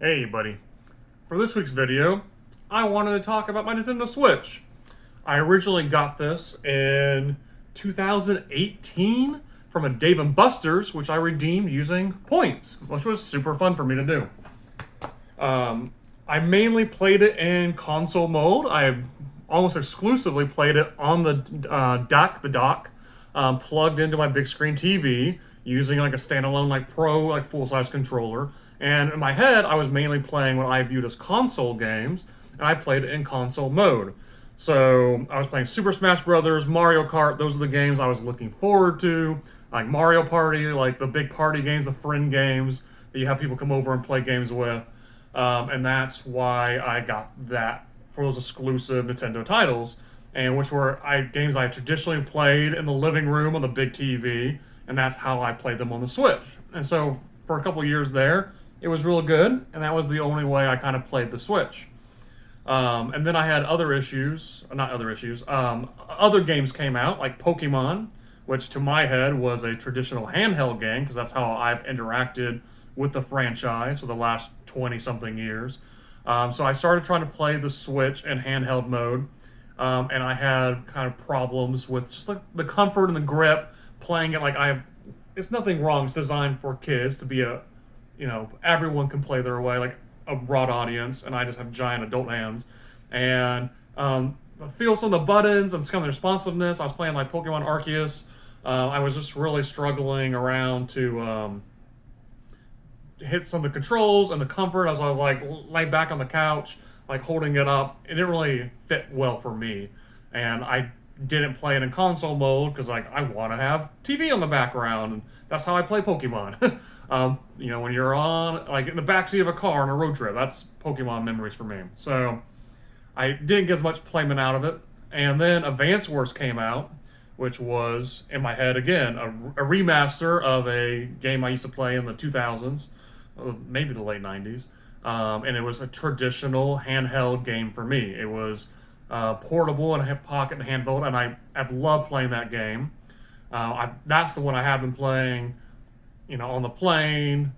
Hey buddy, for this week's video, I wanted to talk about my Nintendo Switch. I originally got this in 2018 from a Dave & Buster's, which I redeemed using points, which was super fun for me to do. I mainly played it in console mode. I almost exclusively played it on the dock, plugged into my big screen TV using like a standalone pro full size controller. And in my head, I was mainly playing what I viewed as console games, and I played it in console mode. So I was playing Super Smash Brothers, Mario Kart. Those are the games I was looking forward to, like Mario Party, like the big party games, the friend games that you have people come over and play games with. And that's why I got that for those exclusive Nintendo titles, and which were games I traditionally played in the living room on the big TV, and that's how I played them on the Switch. And so for a couple years there, it was real good, and that was the only way I kind of played the Switch. And then I had other issues, not other issues. Other games came out, like Pokemon, which to my head was a traditional handheld game because that's how I've interacted with the franchise for the last 20 something years. So I started trying to play the Switch in handheld mode, and I had kind of problems with just like the comfort and the grip playing it. It's nothing wrong. It's designed for kids to be everyone can play their way, like a broad audience, and I just have giant adult hands. And feel some of the buttons and some of the responsiveness. I was playing like Pokemon Arceus. I was just really struggling around to hit some of the controls and the comfort as I was like laid back on the couch, like holding it up. It didn't really fit well for me, and I didn't play it in console mode because like I want to have TV on the background, and that's how I play Pokemon. When you're on like in the backseat of a car on a road trip, that's Pokemon memories for me. So I didn't get as much playment out of it, and then Advance Wars came out, which was in my head again a remaster of a game I used to play in the 2000s, maybe the late 90s, and it was a traditional handheld game for me. It was portable and pocket and handheld, and I've loved playing that game. That's the one I have been playing, on the plane,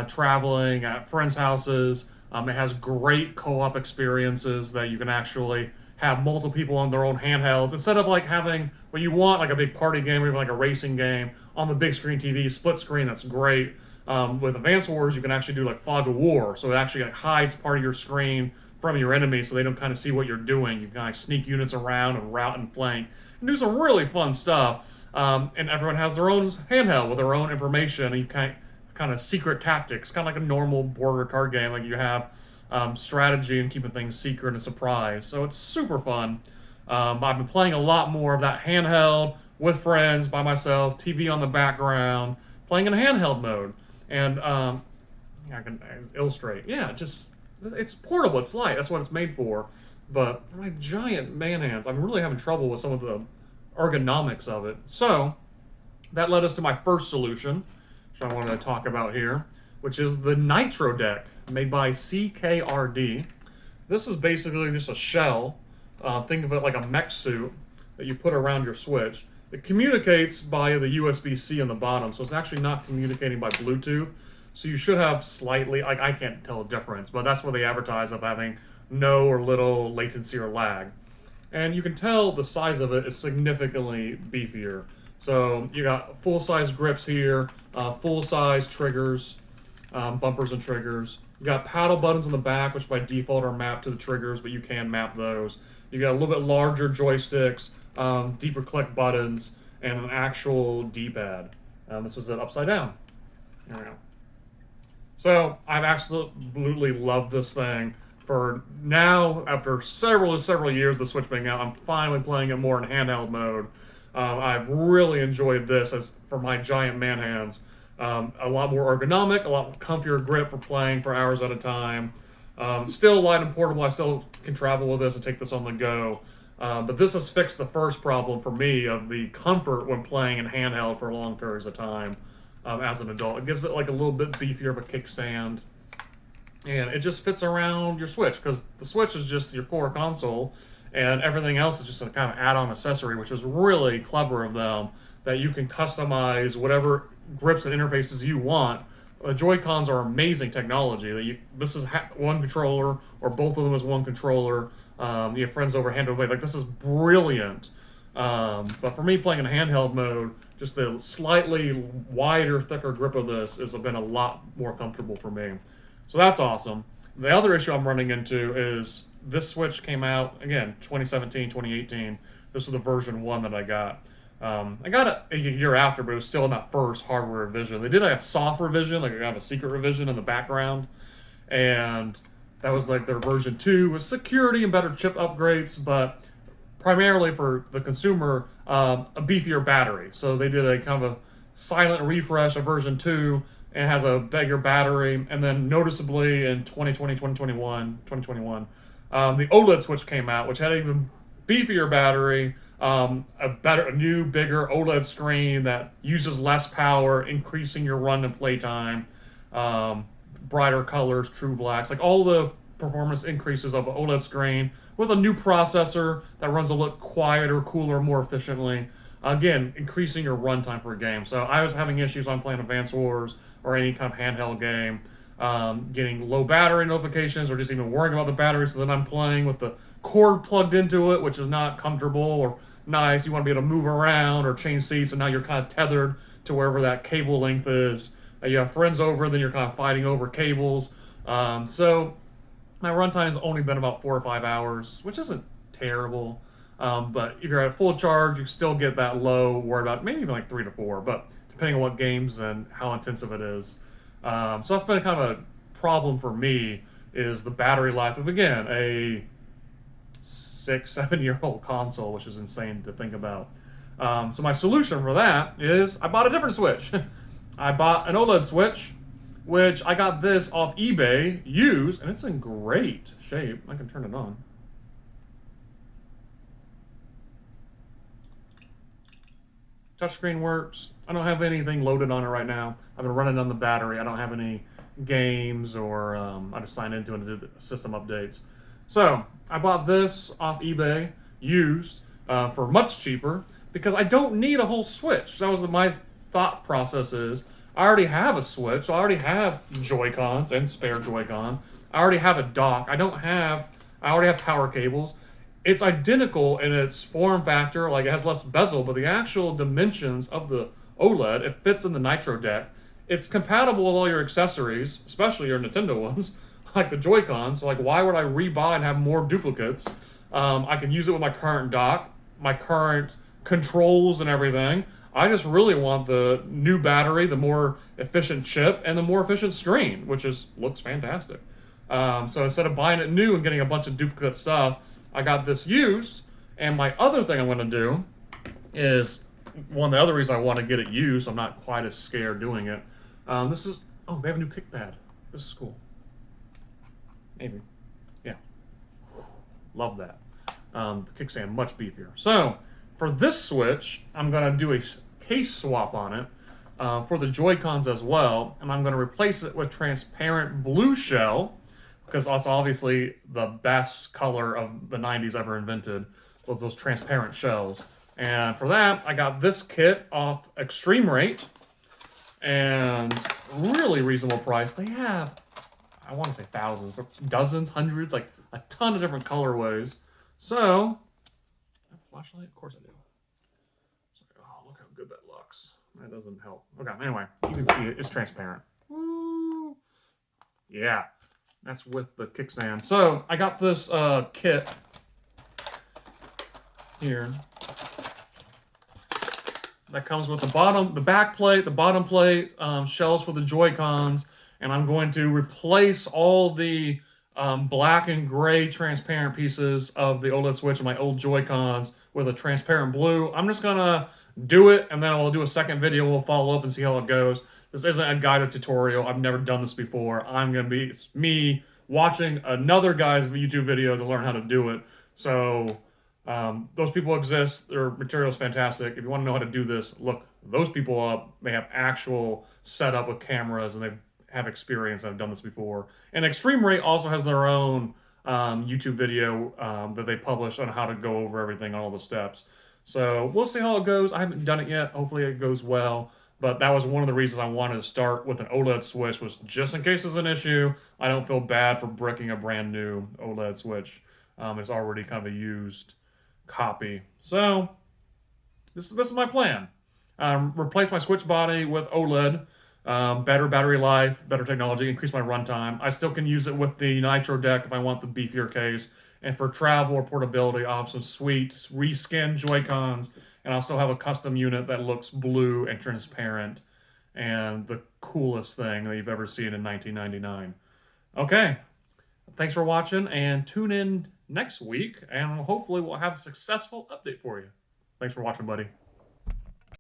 traveling at friends' houses. It has great co-op experiences that you can actually have multiple people on their own handhelds instead of like having what you want, like a big party game or even like a racing game on the big screen TV, split screen. That's great. With Advance Wars, you can actually do like Fog of War, so it actually like hides part of your screen from your enemies, so they don't kind of see what you're doing. You can like sneak units around and route and flank and do some really fun stuff. And everyone has their own handheld with their own information, and you kind of secret tactics, kind of like a normal border card game. Like you have strategy and keeping things secret and surprise. So it's super fun. I've been playing a lot more of that handheld with friends, by myself, TV on the background, playing in handheld mode. And I can illustrate. Yeah, it's portable. It's light. That's what it's made for. But for my giant man hands, I'm really having trouble with some of the ergonomics of it. So that led us to my first solution, which I wanted to talk about here, which is the Nitro Deck made by CKRD. This is basically just a shell. Think of it like a mech suit that you put around your Switch. It communicates by the USB-C on the bottom, so it's actually not communicating by Bluetooth. So you should have slightly, like I can't tell a difference, but that's what they advertise of having no or little latency or lag. And you can tell the size of it is significantly beefier. So you got full-size grips here, full-size triggers, bumpers and triggers. You got paddle buttons on the back, which by default are mapped to the triggers, but you can map those. You got a little bit larger joysticks, deeper click buttons, and an actual D-pad. This is it upside down. There we go. So I've absolutely loved this thing. For now, after several years of the Switch being out, I'm finally playing it more in handheld mode. I've really enjoyed this as for my giant man hands. A lot more ergonomic, a lot comfier grip for playing for hours at a time. Still light and portable. I still can travel with this and take this on the go. But this has fixed the first problem for me of the comfort when playing in handheld for long periods of time as an adult. It gives it like a little bit beefier of a kickstand. And it just fits around your Switch because the Switch is just your core console, and everything else is just a kind of add-on accessory, which is really clever of them, that you can customize whatever grips and interfaces you want the Joy-Cons are amazing technology. That this is one controller, or both of them is one controller. You have friends over handheld play. Like, this is brilliant. But for me, playing in handheld mode, just the slightly wider, thicker grip of this has been a lot more comfortable for me. So that's awesome. The other issue I'm running into is this Switch came out, again, 2017, 2018. This is the version 1 that I got. I got it a year after, but it was still in that first hardware revision. They did a soft revision, like I got a secret revision in the background, and that was like their version 2 with security and better chip upgrades, but primarily for the consumer, a beefier battery. So they did a kind of a silent refresh of version 2, and has a bigger battery. And then noticeably in 2021, the OLED Switch came out, which had an even beefier battery, a new, bigger OLED screen that uses less power, increasing your run and play time, brighter colors, true blacks, like all the performance increases of an OLED screen with a new processor that runs a little quieter, cooler, more efficiently. Again, increasing your runtime for a game. So I was having issues on playing Advance Wars or any kind of handheld game, getting low battery notifications or just even worrying about the battery. So then I'm playing with the cord plugged into it, which is not comfortable or nice. You want to be able to move around or change seats, and now you're kind of tethered to wherever that cable length is. You have friends over, then you're kind of fighting over cables. So my runtime's only been about 4 or 5 hours, which isn't terrible. But if you're at full charge, you still get that low, worry about maybe even like 3 to 4, but depending on what games and how intensive it is. So that's been kind of a problem for me, is the battery life of, again, a 6-7-year-old console, which is insane to think about. So my solution for that is I bought a different Switch. I bought an OLED Switch, which I got this off eBay used, and it's in great shape. I can turn it on. Touchscreen works. I don't have anything loaded on it right now. I've been running on the battery. I don't have any games, or I just signed into it and did system updates. So I bought this off eBay used for much cheaper because I don't need a whole Switch. That was my thought process. Is I already have a Switch. I already have Joy-Cons and spare Joy-Con. I already have a dock. I already have power cables. It's identical in its form factor, like it has less bezel, but the actual dimensions of the OLED, it fits in the Nitro deck. It's compatible with all your accessories, especially your Nintendo ones, like the Joy-Cons. So like, why would I rebuy and have more duplicates? I can use it with my current dock, my current controls and everything. I just really want the new battery, the more efficient chip, and the more efficient screen, which looks fantastic. So instead of buying it new and getting a bunch of duplicate stuff, I got this used. And my other thing I'm going to do is, one of the other reasons I want to get it used, I'm not quite as scared doing it. They have a new kick pad. This is cool. Maybe. Yeah. Love that. The kickstand much beefier. So for this Switch, I'm going to do a case swap on it for the Joy-Cons as well, and I'm going to replace it with transparent blue shell, because that's obviously the best color of the 90s ever invented, with those transparent shells. And for that, I got this kit off Extreme Rate, and really reasonable price. They have, I want to say thousands, but dozens, hundreds, like a ton of different colorways. So, I have a flashlight? Of course I do. Oh, look how good that looks. That doesn't help. Okay, anyway, you can see it. It's transparent. Woo! Yeah, that's with the kickstand. So, I got this kit here that comes with the back plate, the bottom plate, shells for the Joy-Cons, and I'm going to replace all the black and gray transparent pieces of the OLED Switch and my old Joy-Cons with a transparent blue. I'm just gonna do it, and then I'll do a second video. We'll follow up and see how it goes. This isn't a guided tutorial. I've never done this before. It's me watching another guy's YouTube video to learn how to do it. So those people exist. Their material is fantastic. If you want to know how to do this, look those people up. They have actual setup with cameras, and they have experience. I've done this before. And Extreme Rate also has their own YouTube video that they publish on how to go over everything, all the steps. So we'll see how it goes. I haven't done it yet. Hopefully it goes well. But that was one of the reasons I wanted to start with an OLED Switch, was just in case there's an issue, I don't feel bad for bricking a brand new OLED Switch. It's already kind of a used copy. So this is my plan. Replace my Switch body with OLED, better battery life, better technology, increase my runtime. I still can use it with the Nitro deck if I want the beefier case. And for travel or portability, I'll have some sweet reskin Joy-Cons, and I'll still have a custom unit that looks blue and transparent and the coolest thing that you've ever seen in 1999. Okay, thanks for watching, and tune in next week, and hopefully we'll have a successful update for you. Thanks for watching, buddy.